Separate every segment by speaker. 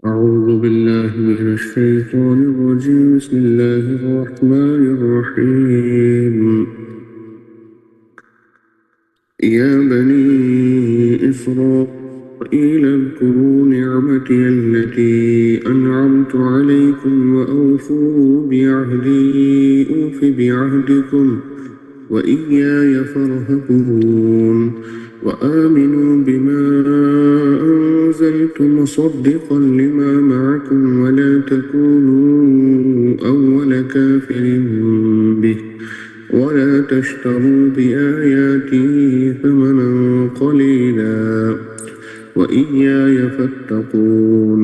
Speaker 1: أعوذ بالله من الشيطان الرجيم. بسم الله الرحمن الرحيم. يا بني إسرائيل اذكروا نعمتي التي أنعمت عليكم وأوفوا بعهدي أوف بعهدكم وإياي فارهبون. وآمنوا بما أنزلت مصدقا لما معكم ولا تكونوا أول كافر به ولا تشتروا بآياتي ثمنا قليلا وإياي فاتقون.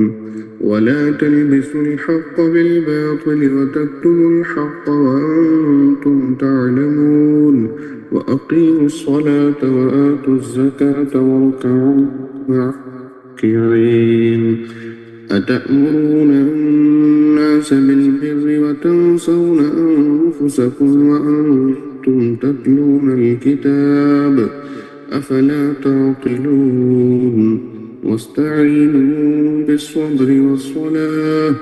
Speaker 1: ولا تلبسوا الحق بالباطل وتكتموا الحق وأنتم تعلمون. وأقيموا الصلاة وآتوا الزكاة واركعوا مع الراكعين. أتأمرون الناس بالبر وتنسون أنفسكم وأنتم تتلون الكتاب أفلا تعقلون. واستعينوا بالصبر والصلاة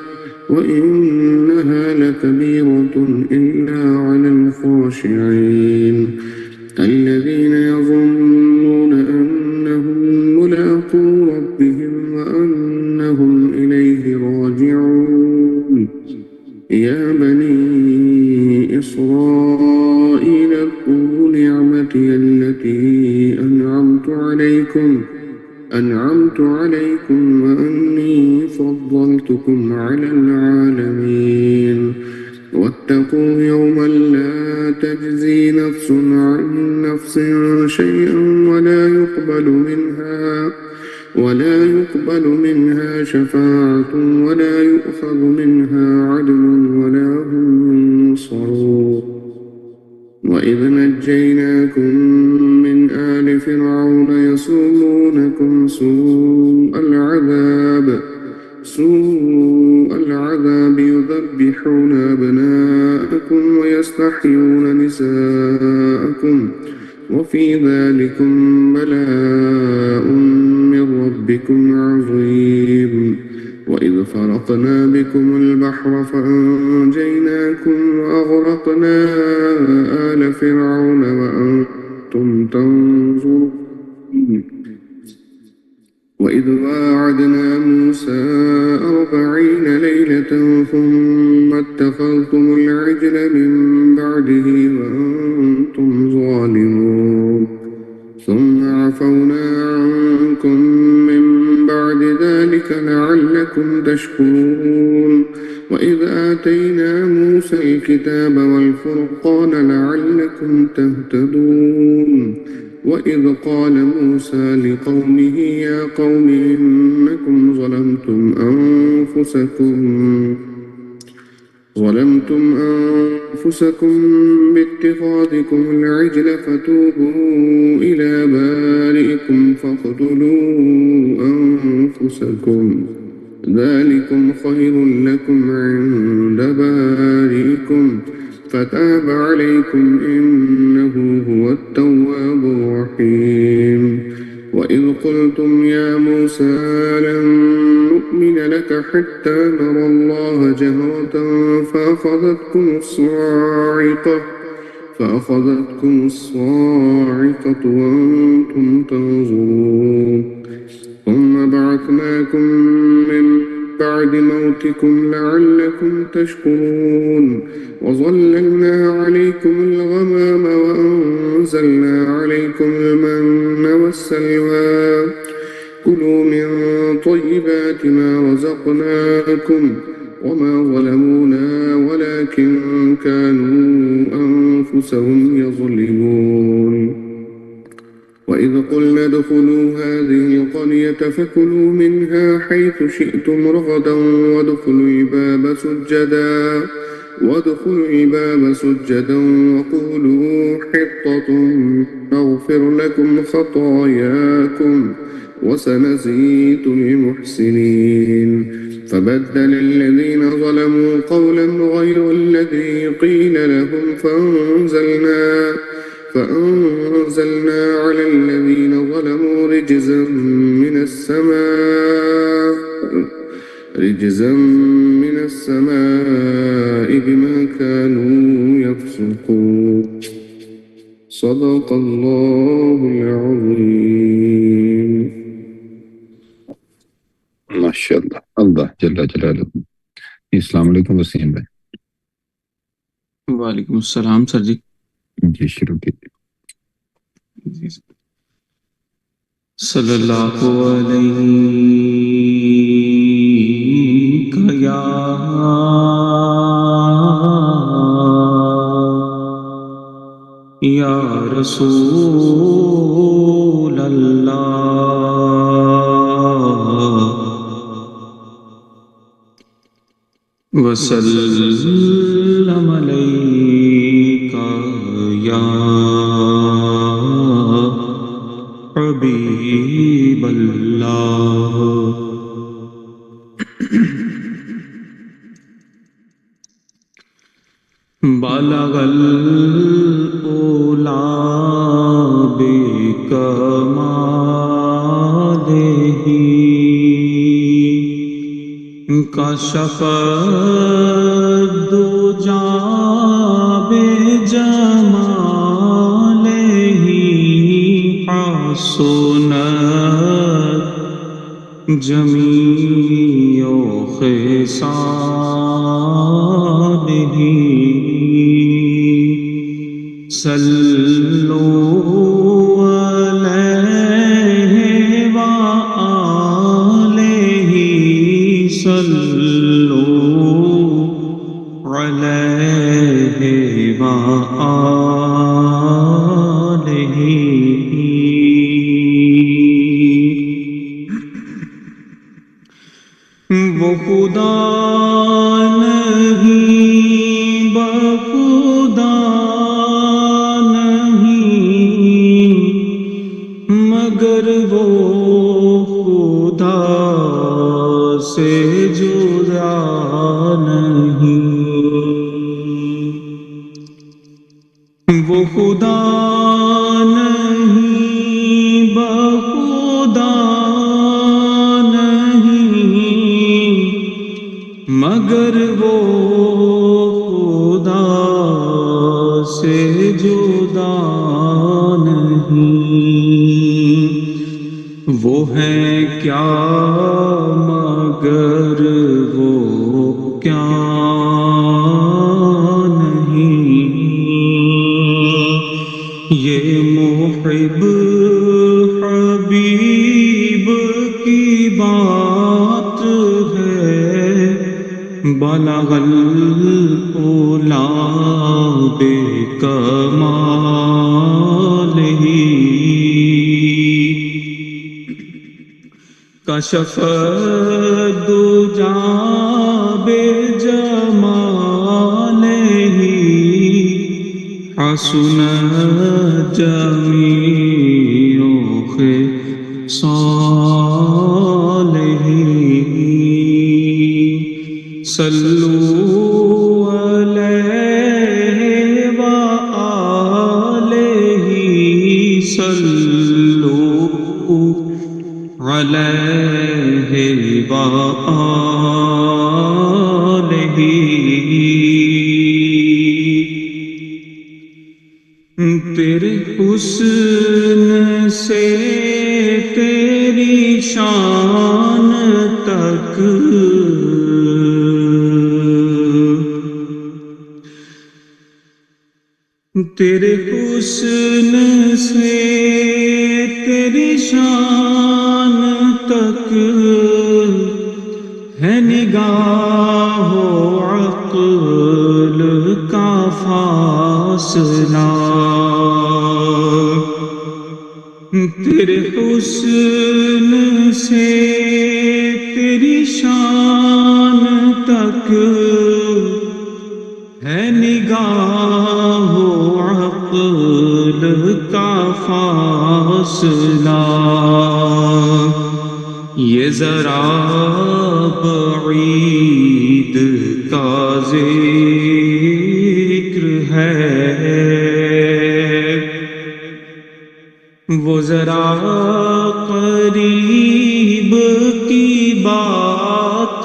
Speaker 1: وإنها لكبيرة إلا على الخاشعين الذين يظنون أنهم ملاقو ربهم وأنهم إليه راجعون. يا بني إسرائيل اذكروا نعمتي التي أنعمت عليكم وأني فضلتكم على العالمين. واتقوا يوما لا تجزي نفس عن نفس شيئا ولا يقبل منها شفاعة ولا يؤخذ منها عدل ولا هم ينصرون. وإذ نجيناكم من آل فرعون يسومونكم سوء العذاب يذبحون أبناءكم ويستحيون نساءكم وفي ذلكم بلاء من ربكم عظيم. وإذ فرقنا بكم البحر فأنجيناكم وأغرقنا آل فرعون وأنتم تنظرون. وإذ واعدنا موسى 40 ليلة ثم اتخذتم العجل من بعده وأنتم ظالمون ثم عفونا عنكم من بعد ذلك لعلكم تشكرون. وإذ آتينا موسى الكتاب والفرقان لعلكم تهتدون. وإذ قال موسى لقومه يا قوم إنكم ظلمتم أنفسكم باتخاذكم العجل فتوبوا إلى بارئكم فاقتلوا أنفسكم ذلكم خير لكم عند بارئكم فتاب عليكم إنه هو التواب الرحيم. وإذ قلتم يا موسى لن نؤمن لك حتى نرى الله جهرة فأخذتكم الصاعقة وأنتم تنظرون. ثم بعثناكم من بعد موتكم لعلكم تشكرون. وظللنا عليكم الغمام وأنزلنا عليكم المن والسلوى كلوا من طيبات ما رزقناكم وما ظلمونا ولكن كانوا أنفسهم يظلمون. وإذ قلنا ادخلوا هذه القرية فكلوا منها حيث شئتم رغدا وادخلوا الباب سجدا وقولوا حطة نغفر لكم خطاياكم وسنزيد المحسنين. فبدل الذين ظلموا قولا غير الذي قيل لهم فأنزلنا على الذين ظلموا رجزا من السماء رجزا من السماء بما كانوا يفسقون صدق الله العظيم.
Speaker 2: ماشاءاللہ. اللہ جل جلالہ. السلام علیکم وسیم بھائی.
Speaker 3: وعلیکم السلام سر جی.
Speaker 2: جی شروع کیجیے.
Speaker 3: صلی اللہ علیہ یا رسول اللہ وسلم علیک یا حبیب اللہ. بلغ العلا بکمالہ کشف الدجی بجمالہ حسنت جمیع خصالہ صلوا علیہ وآلہ صلوا علیہ وآلہ. وہ خدا نہیں بخدا نہیں مگر وہ خدا سے جدا نہیں. وہ خدا نہیں بخدا مگر وہ خدا سے جدا نہیں. وہ ہے کیا مگر وہ کیا نہیں. یہ محب حبیب کی بات ہے. بلغ العلا بکمالہ کشف الدجی بجمالہ حسنت جمیع خصالہ صلوا علیہ وآلہ صلوا علیہ وآلہ. تیرے حسن سے تیری شان تک تیرے حسن سے تیری شان تک ہے نگاہ و عقل کا فاصلہ. تیرے حسن سے تیری شان تک ہے نگاہ و عقل کا فاصلہ. یہ ذرا بعید کا ذکر ہے وہ ذرا قریب کی بات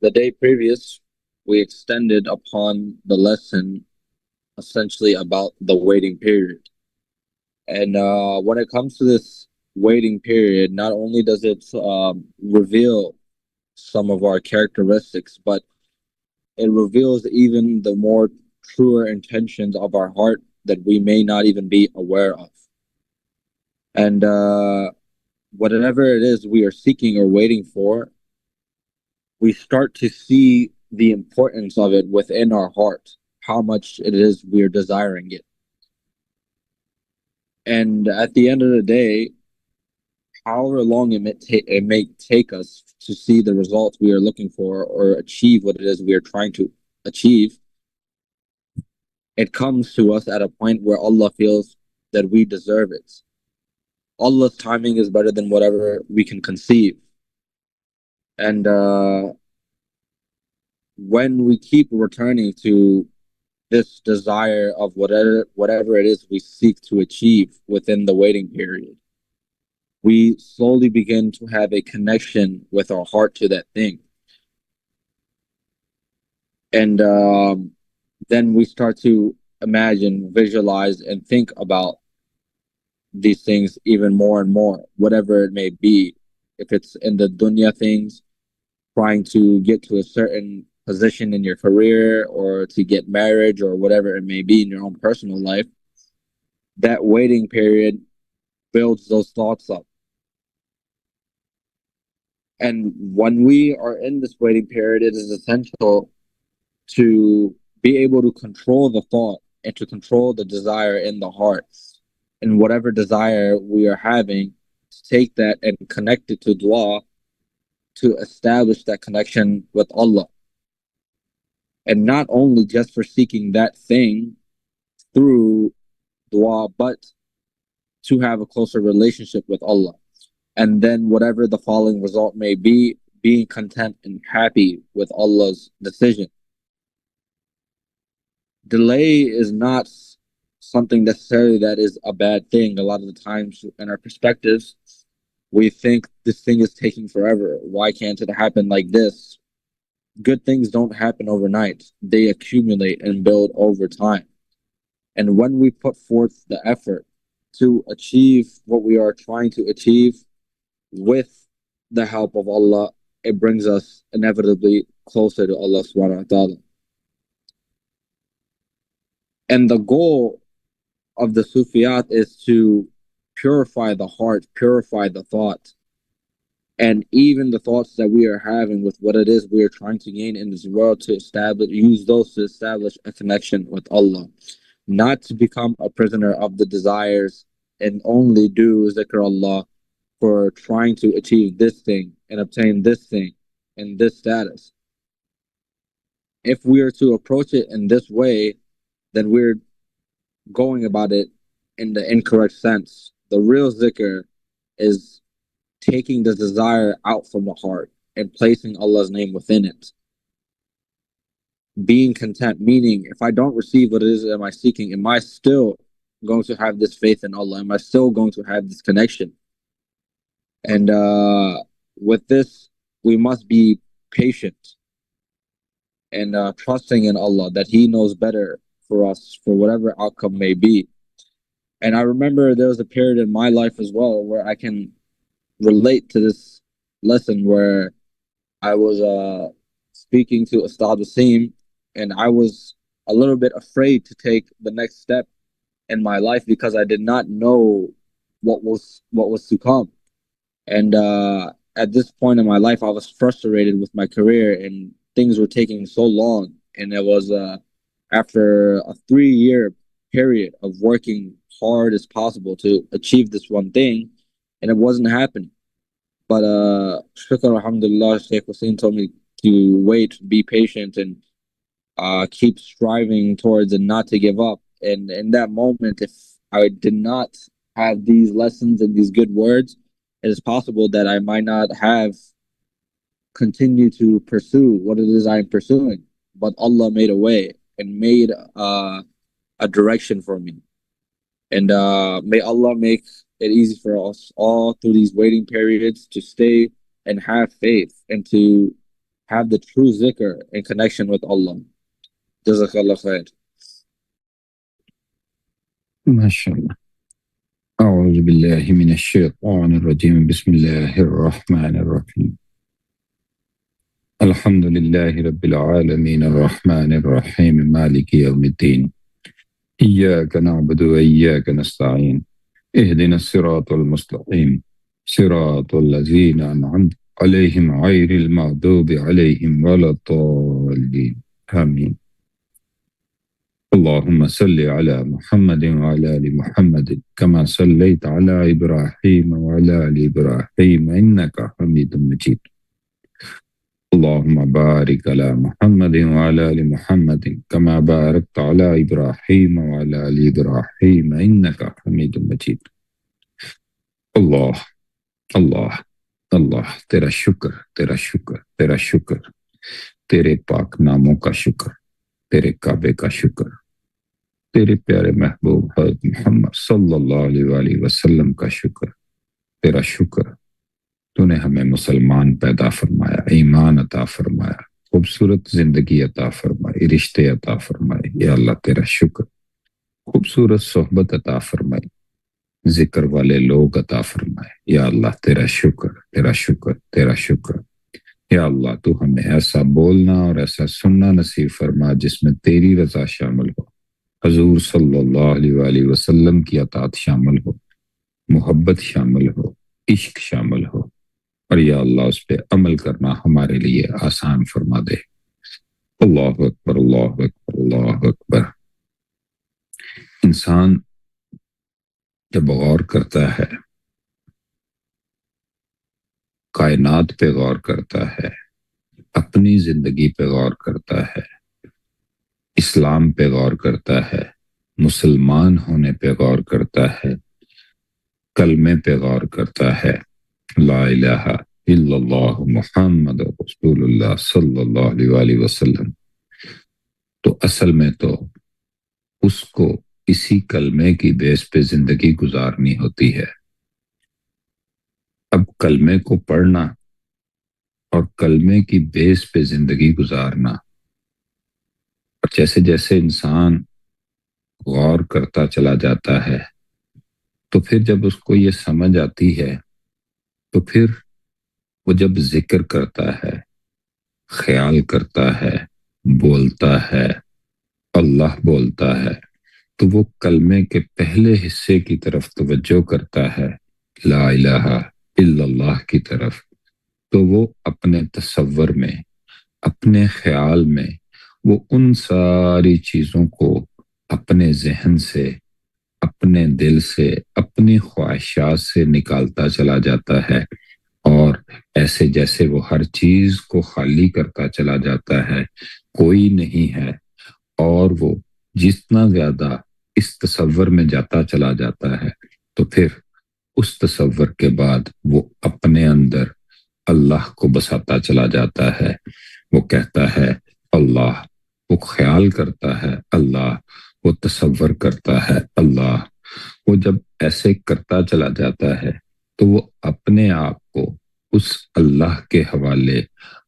Speaker 4: The day previous, we extended upon the lesson essentially about the waiting period. And when it comes to this waiting period, not only does it reveal some of our characteristics, but it reveals even the more truer intentions of our heart that we may not even be aware of. And whatever it is we are seeking or waiting for, we start to see the importance of it within our heart, how much it is we are desiring it. And at the end of the day, however long it may take us to see the results we are looking for or achieve what it is we are trying to achieve, it comes to us at a point where Allah feels that we deserve it. Allah's timing is better than whatever we can conceive. And when we keep returning to this desire of whatever it is we seek to achieve within the waiting period, we slowly begin to have a connection with our heart to that thing. And then we start to imagine, visualize, and think about these things even more and more, whatever it may be. If it's in the dunya things, trying to get to a certain position in your career or to get marriage or whatever it may be in your own personal life, that waiting period builds those thoughts up. And when we are in this waiting period, it is essential to be able to control the thought and to control the desire in the heart. And whatever desire we are having, to take that and connect it to dua to establish that connection with Allah. And not only just for seeking that thing through dua, but to have a closer relationship with Allah. And then whatever the following result may be, being content and happy with Allah's decision. Delay is not something necessarily that is a bad thing. A lot of the times in our perspectives, we think this thing is taking forever. Why can't it happen like this? Good things don't happen overnight. They accumulate and build over time. And when we put forth the effort to achieve what we are trying to achieve with the help of Allah, it brings us inevitably closer to Allah subhanahu wa ta'ala. And the goal of the Sufiyat is to purify the heart, purify the thought. And even the thoughts that we are having with what it is we are trying to gain in this world, to use those to establish a connection with Allah. Not to become a prisoner of the desires and only do zikr Allah for trying to achieve this thing and obtain this thing and this status. If we are to approach it in this way, then we're going about it in the incorrect sense. The real zikr is taking the desire out from the heart and placing Allah's name within it. Being content, meaning if I don't receive what it is am I seeking, am I still going to have this faith in Allah? Am I still going to have this connection? And with this, we must be patient and trusting in Allah that He knows better for us for whatever outcome may be. And I remember there was a period in my life as well where I can relate to this lesson, where I was speaking to Ustad Wasim, and I was a little bit afraid to take the next step in my life because I did not know what was to come. And at this point in my life, I was frustrated with my career, and things were taking so long. And it was after a 3-year period of working hard as possible to achieve this one thing, and it wasn't happening. But shukr, alhamdulillah, Shaykh Wasim told me to wait, be patient, and keep striving towards and not to give up. And in that moment, if I did not have these lessons and these good words, it is possible that I might not have continued to pursue what it is I'm pursuing. But Allah made a way and made a direction for me. And may Allah make it easy for us all through these waiting periods to stay and have faith and to have the true zikr in connection with Allah. Jazakallah khair.
Speaker 2: MashaAllah. أعوذ بالله من الشيطان الرجيم. بسم الله الرحمن الرحيم. الحمد لله رب العالمين الرحمن الرحيم مالك يوم الدين. إياك نعبد وإياك نستعين. اهدنا الصراط المستقيم صراط الذين أنعمت عليهم غير المغضوب عليهم ولا الضالين. آمين. اللهم صل على محمد وعلى آل محمد كما صليت على إبراهيم وعلى آل إبراهيم إنك حميد مجيد. اللهم بارك على محمد وعلى آل محمد كما باركت على إبراهيم وعلى آل إبراهيم إنك حميد مجيد. اللہ اللہ اللہ تیرا شکر تیرا شکر تیرا شکر، تیرے پاک ناموں کا شکر، تیرے کعبے کا شکر، تیرے پیارے محبوب حضرت محمد صلی اللہ علیہ وآلہ وسلم کا شکر، تیرا شکر تو نے ہمیں مسلمان پیدا فرمایا، ایمان عطا فرمایا، خوبصورت زندگی عطا فرمائی، رشتے عطا فرمائے. یا اللہ تیرا شکر، خوبصورت صحبت عطا فرمائی، ذکر والے لوگ عطا فرمائے. یا اللہ تیرا شکر تیرا شکر تیرا شکر. یا اللہ تو ہمیں ایسا بولنا اور ایسا سننا نصیب فرما جس میں تیری رضا شامل ہو، حضور صلی اللہ علیہ وآلہ وسلم کی اطاعت شامل ہو، محبت شامل ہو، عشق شامل ہو، اور یا اللہ اس پہ عمل کرنا ہمارے لیے آسان فرما دے. اللہ اکبر اللہ اکبر اللہ اکبر. انسان جب غور کرتا ہے، کائنات پہ غور کرتا ہے، اپنی زندگی پہ غور کرتا ہے، اسلام پہ غور کرتا ہے، مسلمان ہونے پہ غور کرتا ہے، کلمے پہ غور کرتا ہے، لا الہ الا اللہ محمد رسول اللہ صلی اللہ علیہ وآلہ وسلم، تو اصل میں تو اس کو اسی کلمے کی بیس پہ زندگی گزارنی ہوتی ہے. اب کلمے کو پڑھنا اور کلمے کی بیس پہ زندگی گزارنا، اور جیسے جیسے انسان غور کرتا چلا جاتا ہے تو پھر جب اس کو یہ سمجھ آتی ہے تو پھر وہ جب ذکر کرتا ہے، خیال کرتا ہے، بولتا ہے، اللہ بولتا ہے، تو وہ کلمے کے پہلے حصے کی طرف توجہ کرتا ہے، لا الہ الا اللہ کی طرف. تو وہ اپنے تصور میں، اپنے خیال میں، وہ ان ساری چیزوں کو اپنے ذہن سے، اپنے دل سے، اپنی خواہشات سے نکالتا چلا جاتا ہے، اور ایسے جیسے وہ ہر چیز کو خالی کرتا چلا جاتا ہے، کوئی نہیں ہے، اور وہ جتنا زیادہ اس تصور میں جاتا چلا جاتا ہے تو پھر اس تصور کے بعد وہ اپنے اندر اللہ کو بساتا چلا جاتا ہے. وہ کہتا ہے اللہ، وہ خیال کرتا ہے اللہ، وہ تصور کرتا ہے اللہ. وہ جب ایسے کرتا چلا جاتا ہے تو وہ اپنے آپ کو اس اللہ کے حوالے،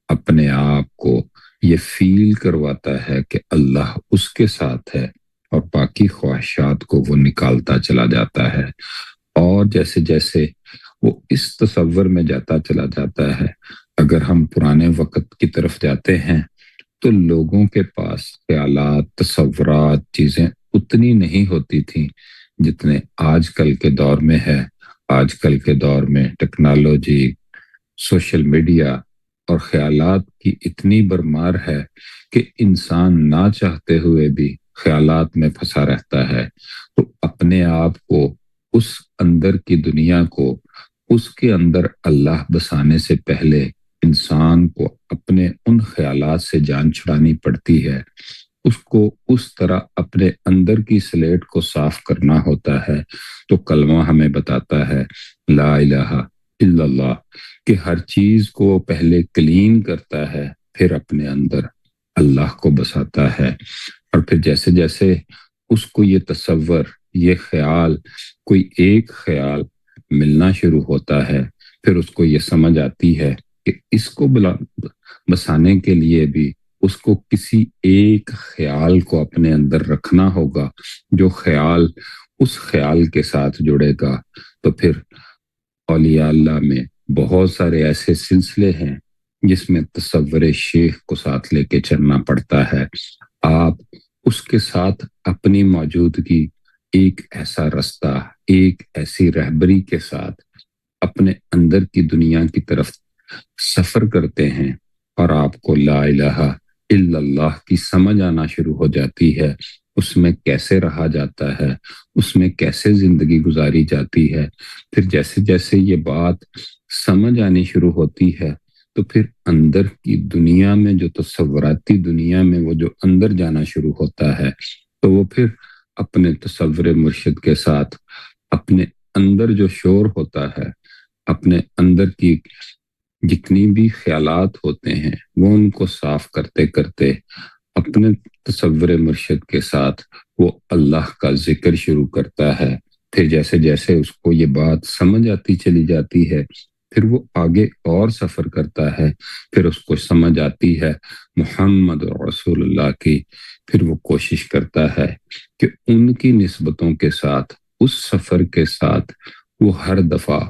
Speaker 2: اپنے آپ کو یہ فیل کرواتا ہے کہ اللہ اس کے ساتھ ہے، اور باقی خواہشات کو وہ نکالتا چلا جاتا ہے. اور جیسے جیسے وہ اس تصور میں جاتا چلا جاتا ہے، اگر ہم پرانے وقت کی طرف جاتے ہیں تو لوگوں کے پاس خیالات، تصورات، چیزیں اتنی نہیں ہوتی تھیں جتنے آج کل کے دور میں ہے. آج کل کے دور میں ٹیکنالوجی، سوشل میڈیا اور خیالات کی اتنی برمار ہے کہ انسان نہ چاہتے ہوئے بھی خیالات میں پھنسا رہتا ہے. تو اپنے آپ کو، اس اندر کی دنیا کو، اس کے اندر اللہ بسانے سے پہلے انسان کو اپنے ان خیالات سے جان چھڑانی پڑتی ہے. اس کو اس طرح اپنے اندر کی سلیٹ کو صاف کرنا ہوتا ہے. تو کلمہ ہمیں بتاتا ہے لا الہ الا اللہ، کہ ہر چیز کو پہلے کلین کرتا ہے، پھر اپنے اندر اللہ کو بساتا ہے. اور پھر جیسے جیسے اس کو یہ تصور، یہ خیال، کوئی ایک خیال ملنا شروع ہوتا ہے، پھر اس کو یہ سمجھ آتی ہے کہ اس کو بسانے کے لیے بھی اس کو کسی ایک خیال کو اپنے اندر رکھنا ہوگا، جو خیال اس خیال کے ساتھ جڑے گا. تو پھر اولیاء اللہ میں بہت سارے ایسے سلسلے ہیں جس میں تصور شیخ کو ساتھ لے کے چلنا پڑتا ہے. آپ اس کے ساتھ اپنی موجودگی، ایک ایسا رستہ، ایک ایسی رہبری کے ساتھ اپنے اندر کی دنیا کی طرف سفر کرتے ہیں، اور آپ کو لا الہ الا اللہ کی سمجھ آنا شروع ہو جاتی ہے. اس میں کیسے رہا جاتا ہے، اس میں کیسے زندگی گزاری جاتی ہے. پھر جیسے جیسے یہ بات سمجھ آنی شروع ہوتی ہے تو پھر اندر کی دنیا میں، جو تصوراتی دنیا میں وہ جو اندر جانا شروع ہوتا ہے، تو وہ پھر اپنے تصور مرشد کے ساتھ اپنے اندر جو شور ہوتا ہے، اپنے اندر کی جتنی بھی خیالات ہوتے ہیں، وہ ان کو صاف کرتے کرتے اپنے تصور مرشد کے ساتھ وہ اللہ کا ذکر شروع کرتا ہے. پھر جیسے جیسے اس کو یہ بات سمجھ آتی چلی جاتی ہے، پھر وہ آگے اور سفر کرتا ہے. پھر اس کو سمجھ آتی ہے محمد رسول اللہ کی. پھر وہ کوشش کرتا ہے کہ ان کی نسبتوں کے ساتھ، اس سفر کے ساتھ، وہ ہر دفعہ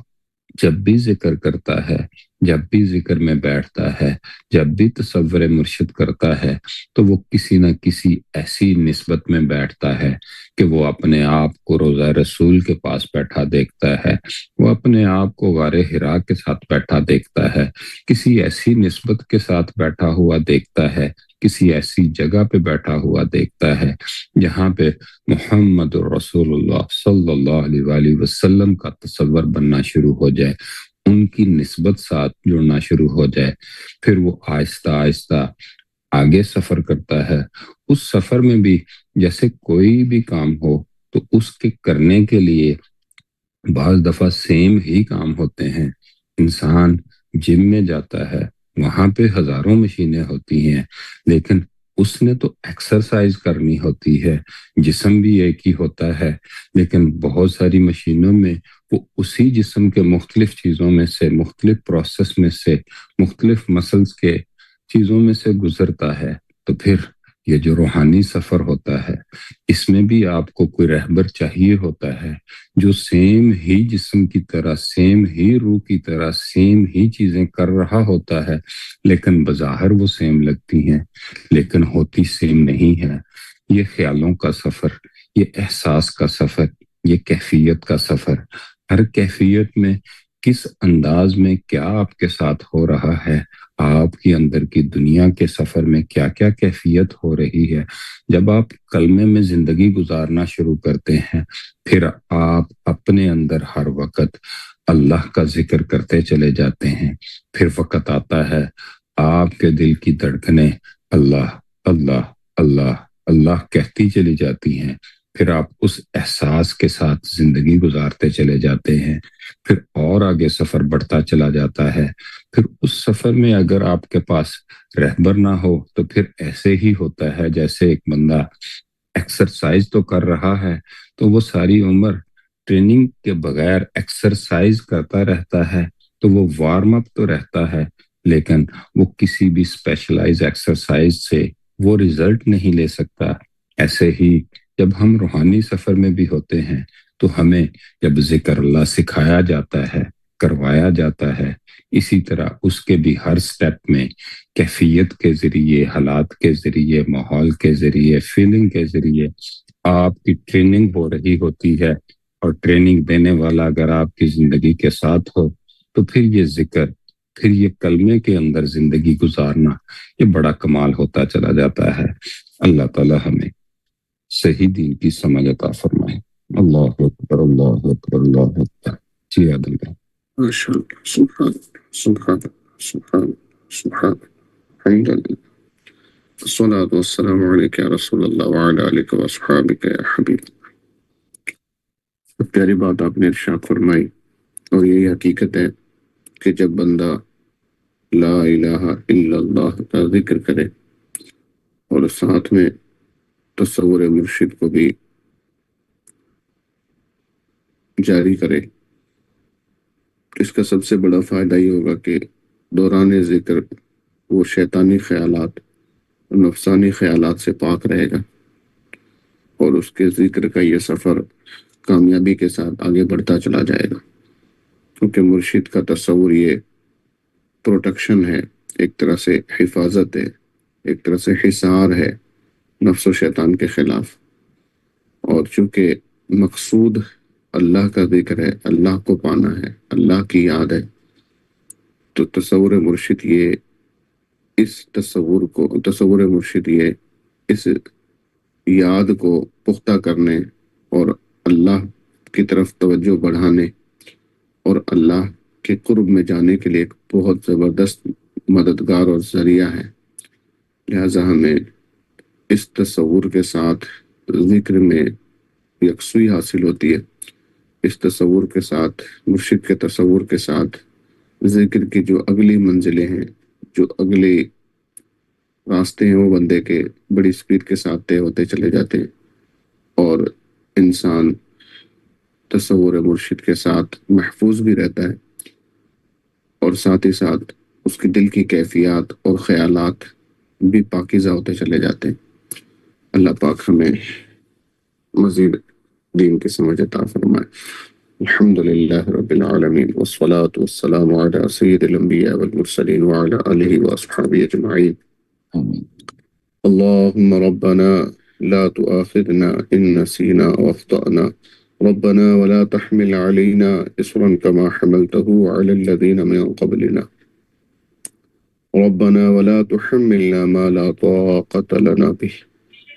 Speaker 2: جب بھی ذکر کرتا ہے، جب بھی ذکر میں بیٹھتا ہے، جب بھی تصور مرشد کرتا ہے، تو وہ کسی نہ کسی ایسی نسبت میں بیٹھتا ہے کہ وہ اپنے آپ کو روضہ رسول کے پاس بیٹھا دیکھتا ہے، وہ اپنے آپ کو غار حرا کے ساتھ بیٹھا دیکھتا ہے، کسی ایسی نسبت کے ساتھ بیٹھا ہوا دیکھتا ہے، کسی ایسی جگہ پہ بیٹھا ہوا دیکھتا ہے جہاں پہ محمد رسول اللہ صلی اللہ علیہ وآلہ وسلم کا تصور بننا شروع ہو جائے، ان کی نسبت ساتھ جڑنا شروع ہو جائے. پھر وہ آہستہ آہستہ آگے سفر کرتا ہے. اس سفر میں بھی جیسے کوئی بھی کام ہو تو اس کے کرنے کے لیے بعض دفعہ سیم ہی کام ہوتے ہیں. انسان جم میں جاتا ہے، وہاں پہ ہزاروں مشینیں ہوتی ہیں، لیکن اس نے تو ایکسرسائز کرنی ہوتی ہے. جسم بھی ایک ہی ہوتا ہے، لیکن بہت ساری مشینوں میں وہ اسی جسم کے مختلف چیزوں میں سے، مختلف پروسیس میں سے، مختلف مسلز کے چیزوں میں سے گزرتا ہے. تو پھر یہ جو روحانی سفر ہوتا ہے، اس میں بھی آپ کو کوئی رہبر چاہیے ہوتا ہے جو سیم ہی جسم کی طرح، سیم ہی روح کی طرح، سیم ہی چیزیں کر رہا ہوتا ہے، لیکن بظاہر وہ سیم لگتی ہیں لیکن ہوتی سیم نہیں ہے. یہ خیالوں کا سفر، یہ احساس کا سفر، یہ کیفیت کا سفر، ہر کیفیت میں کس انداز میں کیا آپ کے ساتھ ہو رہا ہے، آپ کی اندر کی دنیا کے سفر میں کیا کیا کیفیت ہو رہی ہے. جب آپ کلمے میں زندگی گزارنا شروع کرتے ہیں، پھر آپ اپنے اندر ہر وقت اللہ کا ذکر کرتے چلے جاتے ہیں. پھر وقت آتا ہے آپ کے دل کی دھڑکنیں اللہ اللہ اللہ اللہ کہتی چلی جاتی ہیں. پھر آپ اس احساس کے ساتھ زندگی گزارتے چلے جاتے ہیں، پھر اور آگے سفر بڑھتا چلا جاتا ہے۔ پھر اس سفر میں اگر آپ کے پاس رہبر نہ ہو تو پھر ایسے ہی ہوتا ہے جیسے ایک بندہ ایکسرسائز تو کر رہا ہے تو وہ ساری عمر ٹریننگ کے بغیر ایکسرسائز کرتا رہتا ہے، تو وہ وارم اپ تو رہتا ہے لیکن وہ کسی بھی اسپیشلائز ایکسرسائز سے وہ رزلٹ نہیں لے سکتا۔ ایسے ہی جب ہم روحانی سفر میں بھی ہوتے ہیں تو ہمیں جب ذکر اللہ سکھایا جاتا ہے، کروایا جاتا ہے، اسی طرح اس کے بھی ہر سٹیپ میں کیفیت کے ذریعے، حالات کے ذریعے، ماحول کے ذریعے، فیلنگ کے ذریعے آپ کی ٹریننگ ہو رہی ہوتی ہے، اور ٹریننگ دینے والا اگر آپ کی زندگی کے ساتھ ہو تو پھر یہ ذکر، پھر یہ کلمے کے اندر زندگی گزارنا، یہ بڑا کمال ہوتا چلا جاتا ہے۔ اللہ تعالی ہمیں صحیح دین کی سمجھ عطا فرمائے۔ اللہ اکبر، اللہ اکبر، اللہ اکبر۔ جی عادل بھائی۔
Speaker 1: ماشاء اللہ، سبحان سبحان سبحان سبحان الحمد للہ، الصلاۃ والسلام علیک یا رسول اللہ وعلی آلک واصحابک یا حبیب۔ پیاری بات آپ نے ارشاد فرمائی، اور یہی حقیقت ہے کہ جب بندہ لا الہ الا اللہ کا ذکر کرے اور ساتھ میں تصور مرشد کو بھی جاری کرے، اس کا سب سے بڑا فائدہ یہ ہوگا کہ دوران ذکر وہ شیطانی خیالات، نفسانی خیالات سے پاک رہے گا، اور اس کے ذکر کا یہ سفر کامیابی کے ساتھ آگے بڑھتا چلا جائے گا، کیونکہ مرشد کا تصور یہ پروٹیکشن ہے، ایک طرح سے حفاظت ہے، ایک طرح سے حصار ہے نفس و شیطان کے خلاف۔ اور چونکہ مقصود اللہ کا ذکر ہے، اللہ کو پانا ہے، اللہ کی یاد ہے، تو تصور مرشد یہ اس یاد کو پختہ کرنے اور اللہ کی طرف توجہ بڑھانے اور اللہ کے قرب میں جانے کے لیے ایک بہت زبردست مددگار اور ذریعہ ہے۔ لہذا ہمیں اس تصور کے ساتھ ذکر میں یکسوئی حاصل ہوتی ہے، اس تصور کے ساتھ، مرشد کے تصور کے ساتھ ذکر کی جو اگلی منزلیں ہیں، جو اگلے راستے ہیں، وہ بندے کے بڑی سپیڈ کے ساتھ طے ہوتے چلے جاتے ہیں، اور انسان تصور مرشد کے ساتھ محفوظ بھی رہتا ہے، اور ساتھ ہی ساتھ اس کی دل کی کیفیات اور خیالات بھی پاکیزہ ہوتے چلے جاتے ہیں۔ اللہ پاک ہمیں مزید دین کی سمجھ عطا فرمائے۔ الحمدللہ رب العالمین، والصلاة والسلام علی سید الانبیاء والمرسلین وعلی آلہ واصحابہ اجمعین۔
Speaker 2: آمین۔
Speaker 1: اللهم ربنا لا تؤاخذنا إن نسينا واخطأنا، ربنا ولا تحمل علينا إصرا كما حملته على الذين من قبلنا، ربنا ولا تحملنا ما لا طاقة لنا به،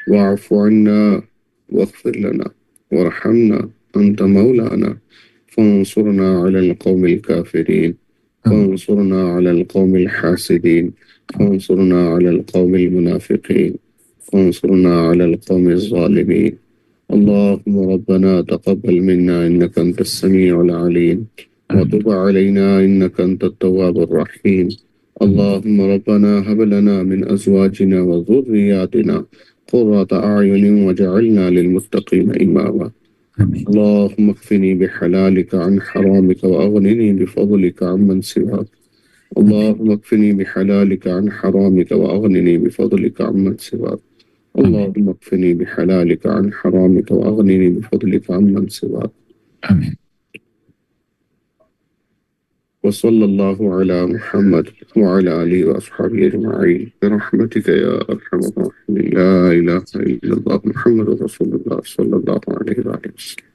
Speaker 1: واعف عنا واغفر لنا وارحمنا أنت مولانا فانصرنا على القوم الكافرين، فانصرنا على القوم الحاسدين، فانصرنا على القوم المنافقين، فانصرنا على القوم الظالمين۔ اللهم ربنا تقبل منا إنك أنت السميع العليم، وتب علينا إنك أنت التواب الرحيم۔ اللهم ربنا هب لنا من أزواجنا وذرياتنا قرة أعين واجعلنا للمتقين إماما۔ اللهم اكفني بحلالك عن حرامك وأغنني بفضلك عمن سواك، اللهم اكفني بحلالك عن حرامك وأغنني بفضلك عمن سواك، اللهم اكفني بحلالك عن حرامك وأغنني بفضلك عمن سواك۔
Speaker 2: آمین۔
Speaker 1: وصلى الله على محمد وعلى آله وأصحابه أجمعين برحمتك يا أرحم الراحمين، لا إله إلا الله محمد رسول الله صلى الله عليه وسلم۔